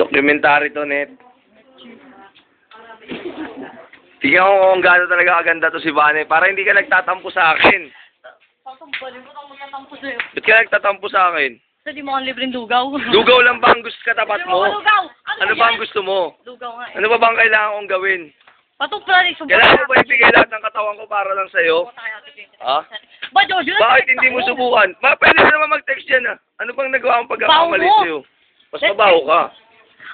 Documentary to, Net. Tingnan ko kung gaano talaga kaganda to si Vane. Para hindi ka nagtatampo sa akin. Balik ko nang magtatampo sa'yo. Ba't ka nagtatampo sa akin? Kasi di mo kang libreng lugaw. Lugaw lang ba ang gusto katapat mo? Lugaw! Ano ba ang gusto mo? Lugaw nga eh. Ano ba bang kailangan kong gawin? Patuplan, subukan. Kailangan mo ba ibigay lahat ng katawan ko para lang sa'yo? Ha? Ba, Jojo? Bakit hindi mo subukan? Pwede ka naman mag-text yan ah. Ano bang nagawa mong pagkakamali Baho mo. sa'yo? Mas mabaho ka.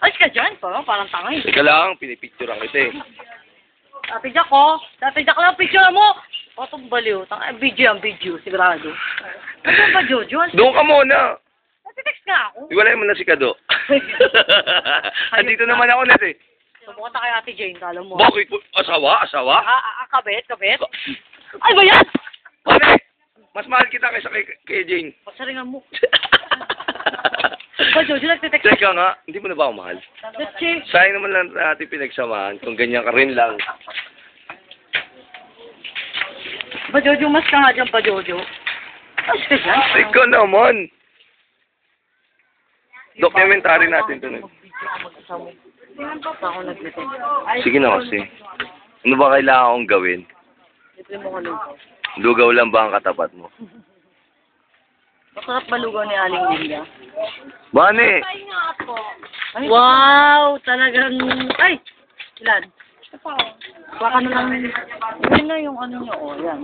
Alis ka dyan, parang tanga eh. Teka lang, pinipicturean kita eh. Dati Jack ko. Dati Jack lang picture mo. Patong baliw. Video ang video, sigurado. Ano ba, Jojo? Doon ka muna. Nag-text nga ako. Iwalay mo na si Kado. Andito naman ako net eh. Subukan na kay Ate Jane, kala mo. Bakit? Asawa? Asawa? Kabit? Ay ba yan? Ano? Mas mahal kita kaysa kay Jane. Pasaringan mo. Ba, Jojo, nag-text. Teka nga, hindi mo na ba ako mahal? Let's Sayang naman lang natin pinagsamahan kung ganyan ka rin lang. Ba, Jojo, mas ka nga dyan pa, Jojo. Ay, ka dyan. Teka naman. Documentary natin to. Ako nag-text. Sige na kasi. Ano ba kailangan kong gawin? Libre mo ko lugaw. Lugaw lang ba ang katapat mo? Masarap malugaw ni Aling Linda. Bane! Wow! Talagang... Ay! Ilan? Baka na lang... Yun na yung ano niya. O, yan.